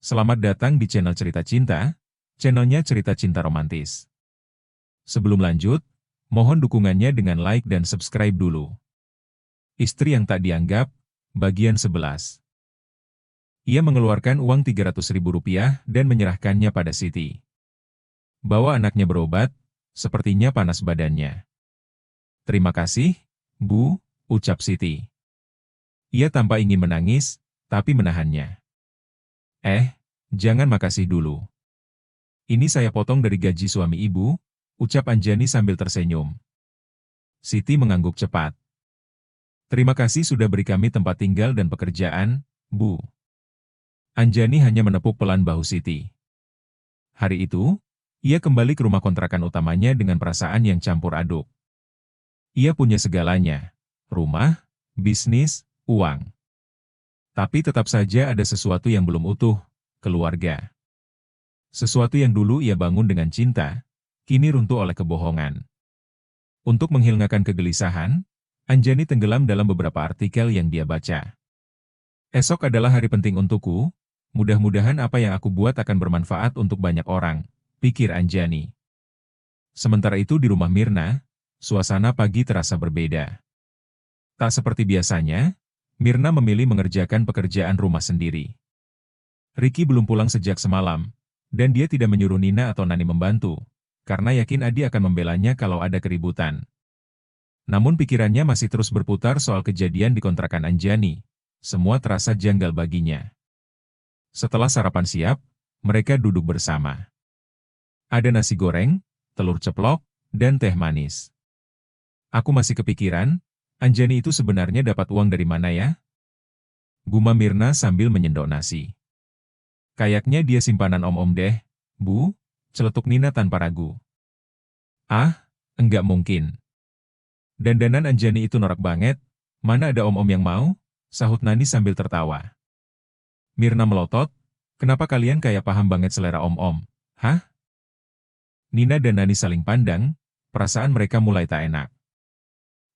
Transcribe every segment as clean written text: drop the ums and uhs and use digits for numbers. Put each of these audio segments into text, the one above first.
Selamat datang di channel Cerita Cinta, channelnya cerita cinta romantis. Sebelum lanjut, mohon dukungannya dengan like dan subscribe dulu. Istri yang tak dianggap, bagian 11. Ia mengeluarkan uang Rp300.000 dan menyerahkannya pada Siti. Bawa anaknya berobat, sepertinya panas badannya. Terima kasih, Bu, ucap Siti. Ia tampak ingin menangis, tapi menahannya. Jangan makasih dulu. Ini saya potong dari gaji suami ibu, ucap Anjani sambil tersenyum. Siti mengangguk cepat. Terima kasih sudah beri kami tempat tinggal dan pekerjaan, Bu. Anjani hanya menepuk pelan bahu Siti. Hari itu, ia kembali ke rumah kontrakan utamanya dengan perasaan yang campur aduk. Ia punya segalanya, rumah, bisnis, uang. Tapi tetap saja ada sesuatu yang belum utuh, keluarga. Sesuatu yang dulu ia bangun dengan cinta, kini runtuh oleh kebohongan. Untuk menghilangkan kegelisahan, Anjani tenggelam dalam beberapa artikel yang dia baca. Esok adalah hari penting untukku, mudah-mudahan apa yang aku buat akan bermanfaat untuk banyak orang, pikir Anjani. Sementara itu di rumah Mirna, suasana pagi terasa berbeda. Tak seperti biasanya, Mirna memilih mengerjakan pekerjaan rumah sendiri. Ricky belum pulang sejak semalam, dan dia tidak menyuruh Nina atau Nani membantu, karena yakin Adi akan membelanya kalau ada keributan. Namun pikirannya masih terus berputar soal kejadian di kontrakan Anjani. Semua terasa janggal baginya. Setelah sarapan siap, mereka duduk bersama. Ada nasi goreng, telur ceplok, dan teh manis. Aku masih kepikiran, Anjani itu sebenarnya dapat uang dari mana ya? Gumam Mirna sambil menyendok nasi. Kayaknya dia simpanan om-om deh, Bu, celetuk Nina tanpa ragu. Ah, enggak mungkin. Dandanan Anjani itu norak banget, mana ada om-om yang mau? Sahut Nani sambil tertawa. Mirna melotot, kenapa kalian kayak paham banget selera om-om? Hah? Nina dan Nani saling pandang, perasaan mereka mulai tak enak.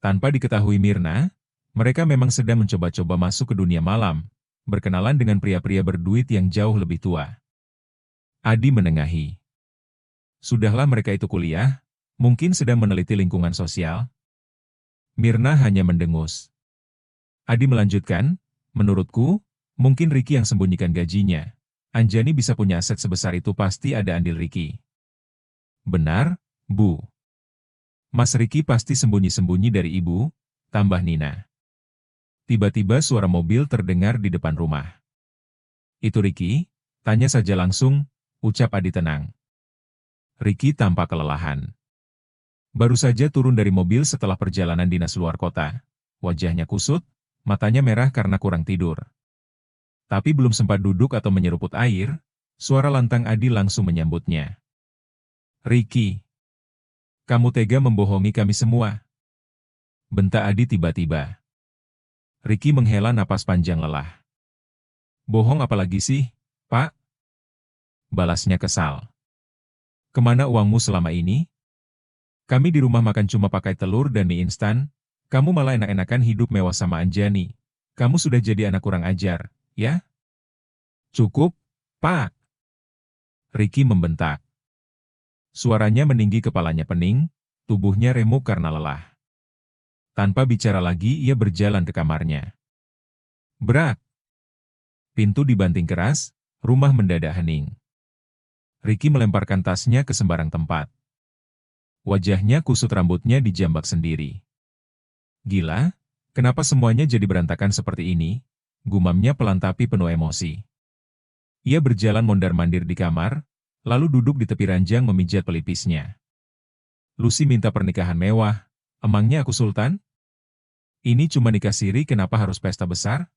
Tanpa diketahui Mirna, mereka memang sedang mencoba-coba masuk ke dunia malam, berkenalan dengan pria-pria berduit yang jauh lebih tua. Adi menengahi. Sudahlah mereka itu kuliah, mungkin sedang meneliti lingkungan sosial. Mirna hanya mendengus. Adi melanjutkan, menurutku, mungkin Ricky yang sembunyikan gajinya. Anjani bisa punya aset sebesar itu pasti ada andil Ricky. Benar, Bu. Mas Ricky pasti sembunyi-sembunyi dari ibu, tambah Nina. Tiba-tiba suara mobil terdengar di depan rumah. Itu Ricky? Tanya saja langsung, ucap Adi tenang. Ricky tampak kelelahan. Baru saja turun dari mobil setelah perjalanan dinas luar kota. Wajahnya kusut, matanya merah karena kurang tidur. Tapi belum sempat duduk atau menyeruput air, suara lantang Adi langsung menyambutnya. Ricky, kamu tega membohongi kami semua. Bentak Adi tiba-tiba. Ricky menghela napas panjang lelah. Bohong apalagi sih, Pak? Balasnya kesal. Kemana uangmu selama ini? Kami di rumah makan cuma pakai telur dan mie instan, kamu malah enak-enakan hidup mewah sama Anjani. Kamu sudah jadi anak kurang ajar, ya? Cukup, Pak. Ricky membentak. Suaranya meninggi, kepalanya pening, tubuhnya remuk karena lelah. Tanpa bicara lagi ia berjalan ke kamarnya. Brak! Pintu dibanting keras, rumah mendadak hening. Ricky melemparkan tasnya ke sembarang tempat. Wajahnya kusut, rambutnya dijambak sendiri. Gila, kenapa semuanya jadi berantakan seperti ini? Gumamnya pelan tapi penuh emosi. Ia berjalan mondar-mandir di kamar, lalu duduk di tepi ranjang memijat pelipisnya. Lucy minta pernikahan mewah, emangnya aku sultan? Ini cuma nikah siri, kenapa harus pesta besar?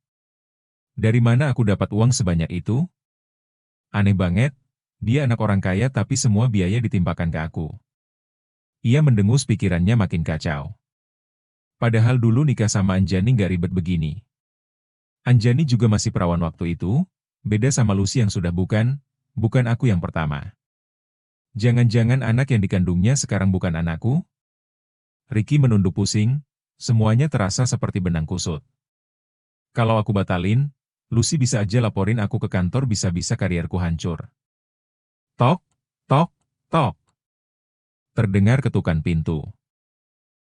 Dari mana aku dapat uang sebanyak itu? Aneh banget, dia anak orang kaya tapi semua biaya ditimpakan ke aku. Ia mendengus, pikirannya makin kacau. Padahal dulu nikah sama Anjani gak ribet begini. Anjani juga masih perawan waktu itu, beda sama Lucy yang sudah bukan aku yang pertama. Jangan-jangan anak yang dikandungnya sekarang bukan anakku? Ricky menunduk pusing, semuanya terasa seperti benang kusut. Kalau aku batalin, Lucy bisa aja laporin aku ke kantor, bisa-bisa karierku hancur. Tok, tok, tok. Terdengar ketukan pintu.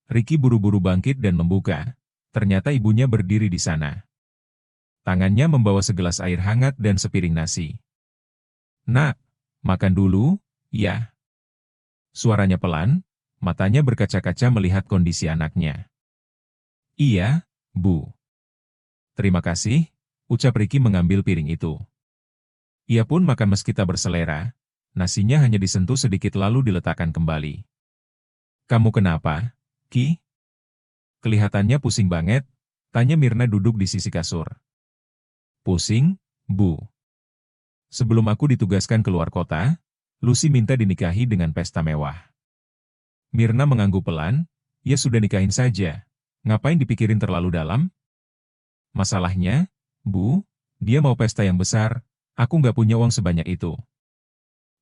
Ricky buru-buru bangkit dan membuka. Ternyata ibunya berdiri di sana. Tangannya membawa segelas air hangat dan sepiring nasi. Nak, makan dulu, ya. Suaranya pelan, matanya berkaca-kaca melihat kondisi anaknya. Iya, Bu. Terima kasih, ucap Ricky mengambil piring itu. Ia pun makan meski tak berselera, nasinya hanya disentuh sedikit lalu diletakkan kembali. Kamu kenapa, Ki? Kelihatannya pusing banget, tanya Mirna duduk di sisi kasur. Pusing, Bu. Sebelum aku ditugaskan keluar kota, Lucy minta dinikahi dengan pesta mewah. Mirna mengangguk pelan, ya sudah nikahin saja. Ngapain dipikirin terlalu dalam? Masalahnya, Bu, dia mau pesta yang besar, aku nggak punya uang sebanyak itu.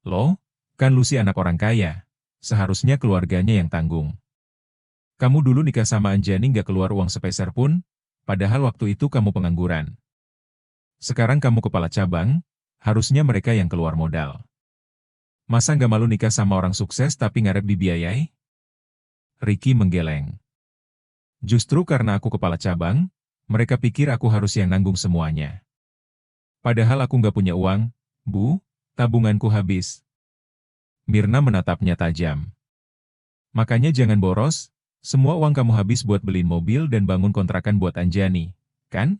Loh, kan Lucy anak orang kaya, seharusnya keluarganya yang tanggung. Kamu dulu nikah sama Anjani nggak keluar uang sepeser pun, padahal waktu itu kamu pengangguran. Sekarang kamu kepala cabang, harusnya mereka yang keluar modal. Masa nggak malu nikah sama orang sukses tapi ngarep dibiayai? Ricky menggeleng. Justru karena aku kepala cabang, mereka pikir aku harus yang nanggung semuanya. Padahal aku nggak punya uang, Bu, tabunganku habis. Mirna menatapnya tajam. Makanya jangan boros, semua uang kamu habis buat beliin mobil dan bangun kontrakan buat Anjani, kan?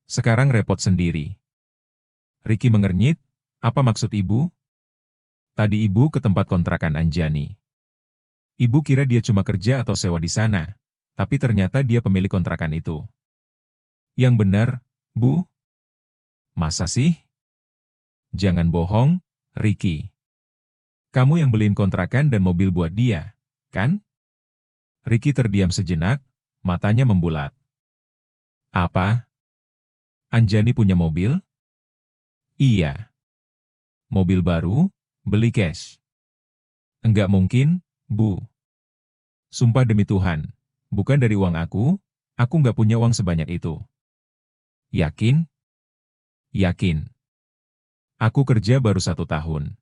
Sekarang repot sendiri. Ricky mengernyit, apa maksud ibu? Tadi ibu ke tempat kontrakan Anjani. Ibu kira dia cuma kerja atau sewa di sana, tapi ternyata dia pemilik kontrakan itu. Yang benar, Bu? Masa sih? Jangan bohong, Ricky. Kamu yang beliin kontrakan dan mobil buat dia, kan? Ricky terdiam sejenak, matanya membulat. Apa? Anjani punya mobil? Iya. Mobil baru, beli cash. Enggak mungkin, Bu. Sumpah demi Tuhan, bukan dari uang aku nggak punya uang sebanyak itu. Yakin? Yakin. Aku kerja baru 1 tahun.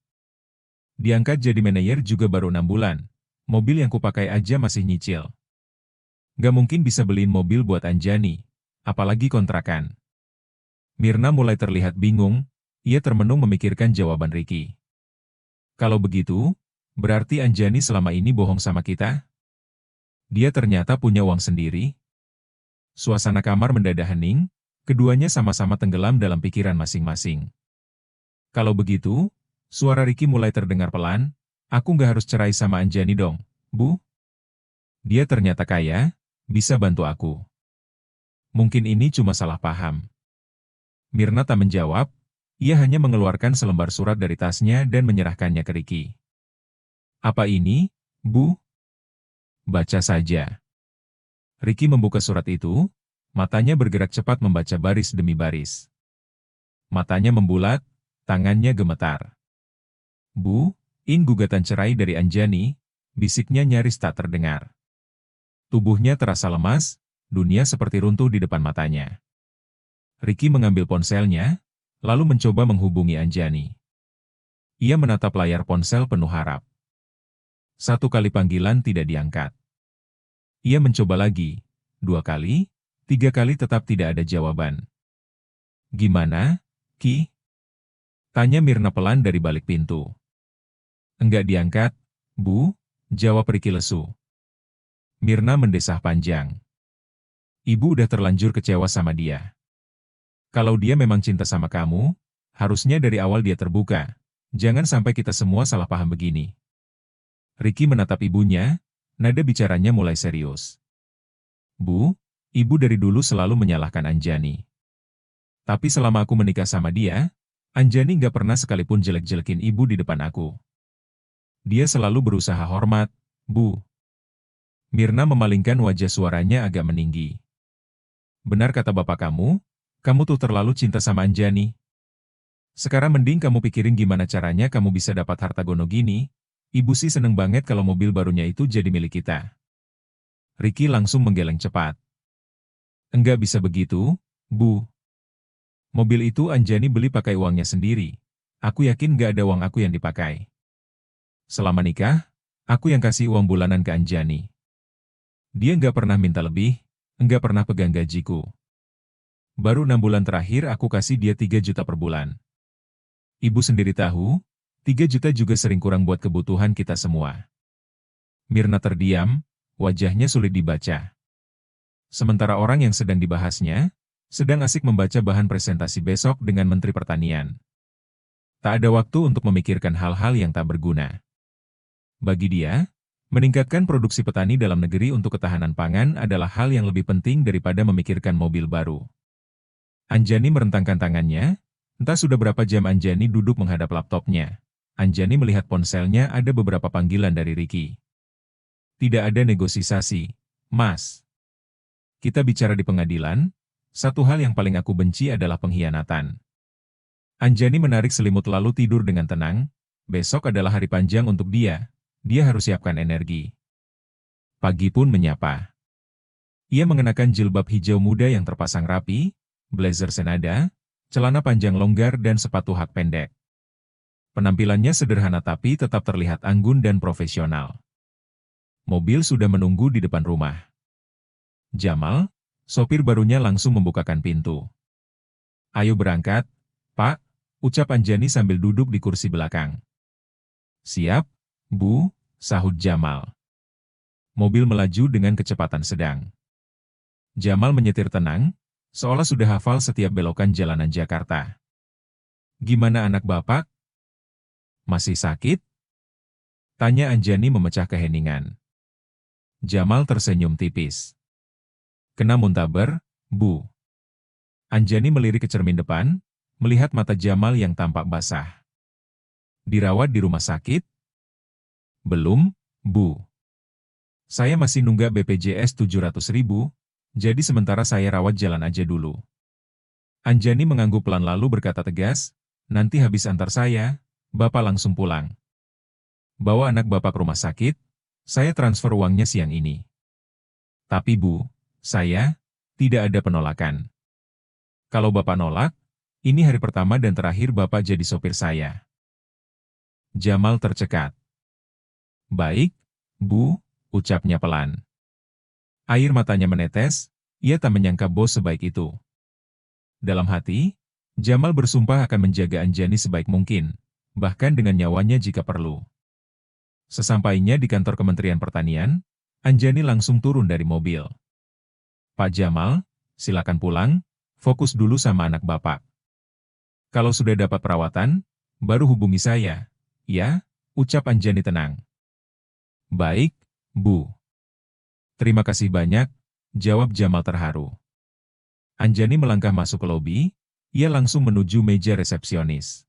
Diangkat jadi manajer juga baru 6 bulan. Mobil yang kupakai aja masih nyicil. Gak mungkin bisa beliin mobil buat Anjani, apalagi kontrakan. Mirna mulai terlihat bingung, ia termenung memikirkan jawaban Ricky. Kalau begitu, berarti Anjani selama ini bohong sama kita? Dia ternyata punya uang sendiri? Suasana kamar mendadak hening, keduanya sama-sama tenggelam dalam pikiran masing-masing. Kalau begitu, suara Ricky mulai terdengar pelan, aku nggak harus cerai sama Anjani dong, Bu? Dia ternyata kaya, bisa bantu aku. Mungkin ini cuma salah paham. Mirna tak menjawab, ia hanya mengeluarkan selembar surat dari tasnya dan menyerahkannya ke Ricky. Apa ini, Bu? Baca saja. Ricky membuka surat itu, matanya bergerak cepat membaca baris demi baris. Matanya membulat, tangannya gemetar. Bu, in gugatan cerai dari Anjani, bisiknya nyaris tak terdengar. Tubuhnya terasa lemas, dunia seperti runtuh di depan matanya. Ricky mengambil ponselnya, lalu mencoba menghubungi Anjani. Ia menatap layar ponsel penuh harap. 1 kali panggilan tidak diangkat. Ia mencoba lagi, 2 kali, 3 kali tetap tidak ada jawaban. Gimana, Ki? Tanya Mirna pelan dari balik pintu. Enggak diangkat, Bu, jawab Ricky lesu. Mirna mendesah panjang. Ibu udah terlanjur kecewa sama dia. Kalau dia memang cinta sama kamu, harusnya dari awal dia terbuka. Jangan sampai kita semua salah paham begini. Ricky menatap ibunya, nada bicaranya mulai serius. Bu, ibu dari dulu selalu menyalahkan Anjani. Tapi selama aku menikah sama dia, Anjani nggak pernah sekalipun jelek-jelekin ibu di depan aku. Dia selalu berusaha hormat, Bu. Mirna memalingkan wajah, suaranya agak meninggi. Benar kata bapak kamu tuh terlalu cinta sama Anjani. Sekarang mending kamu pikirin gimana caranya kamu bisa dapat harta gono gini. Ibu sih seneng banget kalau mobil barunya itu jadi milik kita. Ricky langsung menggeleng cepat. Enggak bisa begitu, Bu. Mobil itu Anjani beli pakai uangnya sendiri. Aku yakin gak ada uang aku yang dipakai. Selama nikah, aku yang kasih uang bulanan ke Anjani. Dia nggak pernah minta lebih, nggak pernah pegang gajiku. Baru 6 bulan terakhir aku kasih dia 3 juta per bulan. Ibu sendiri tahu, 3 juta juga sering kurang buat kebutuhan kita semua. Mirna terdiam, wajahnya sulit dibaca. Sementara orang yang sedang dibahasnya, sedang asik membaca bahan presentasi besok dengan Menteri Pertanian. Tak ada waktu untuk memikirkan hal-hal yang tak berguna. Bagi dia, meningkatkan produksi petani dalam negeri untuk ketahanan pangan adalah hal yang lebih penting daripada memikirkan mobil baru. Anjani merentangkan tangannya, entah sudah berapa jam Anjani duduk menghadap laptopnya. Anjani melihat ponselnya ada beberapa panggilan dari Ricky. Tidak ada negosiasi, Mas. Kita bicara di pengadilan, satu hal yang paling aku benci adalah pengkhianatan. Anjani menarik selimut lalu tidur dengan tenang. Besok adalah hari panjang untuk dia. Dia harus siapkan energi. Pagi pun menyapa. Ia mengenakan jilbab hijau muda yang terpasang rapi, blazer senada, celana panjang longgar dan sepatu hak pendek. Penampilannya sederhana tapi tetap terlihat anggun dan profesional. Mobil sudah menunggu di depan rumah. Jamal, sopir barunya langsung membukakan pintu. Ayo berangkat, Pak, ucap Anjani sambil duduk di kursi belakang. Siap, Bu, sahut Jamal. Mobil melaju dengan kecepatan sedang. Jamal menyetir tenang, seolah sudah hafal setiap belokan jalanan Jakarta. Gimana anak Bapak? Masih sakit? Tanya Anjani memecah keheningan. Jamal tersenyum tipis. Kena muntaber, Bu. Anjani melirik ke cermin depan, melihat mata Jamal yang tampak basah. Dirawat di rumah sakit? Belum, Bu. Saya masih nunggak BPJS 700.000, jadi sementara saya rawat jalan aja dulu. Anjani mengangguk pelan lalu berkata tegas, nanti habis antar saya, Bapak langsung pulang. Bawa anak Bapak ke rumah sakit, saya transfer uangnya siang ini. Tapi Bu, saya tidak ada penolakan. Kalau Bapak nolak, ini hari pertama dan terakhir Bapak jadi sopir saya. Jamal tercekat. Baik, Bu, ucapnya pelan. Air matanya menetes, ia tak menyangka bos sebaik itu. Dalam hati, Jamal bersumpah akan menjaga Anjani sebaik mungkin, bahkan dengan nyawanya jika perlu. Sesampainya di kantor Kementerian Pertanian, Anjani langsung turun dari mobil. Pak Jamal, silakan pulang, fokus dulu sama anak Bapak. Kalau sudah dapat perawatan, baru hubungi saya. Ya, ucap Anjani tenang. Baik, Bu. Terima kasih banyak, jawab Jamal terharu. Anjani melangkah masuk ke lobi, ia langsung menuju meja resepsionis.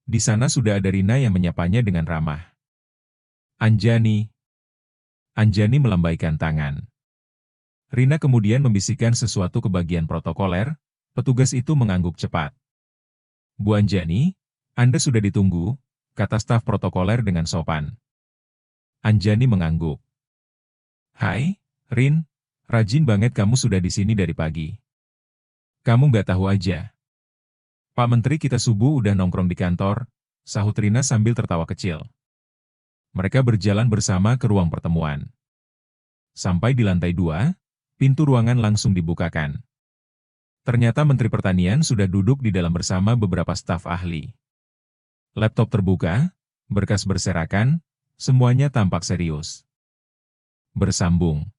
Di sana sudah ada Rina yang menyapanya dengan ramah. Anjani. Anjani melambaikan tangan. Rina kemudian membisikkan sesuatu ke bagian protokoler, petugas itu mengangguk cepat. Bu Anjani, Anda sudah ditunggu, kata staf protokoler dengan sopan. Anjani mengangguk. Hai, Rin, rajin banget kamu sudah di sini dari pagi. Kamu nggak tahu aja. Pak Menteri kita subuh udah nongkrong di kantor, sahut Rina sambil tertawa kecil. Mereka berjalan bersama ke ruang pertemuan. Sampai di lantai 2, pintu ruangan langsung dibukakan. Ternyata Menteri Pertanian sudah duduk di dalam bersama beberapa staf ahli. Laptop terbuka, berkas berserakan, semuanya tampak serius. Bersambung.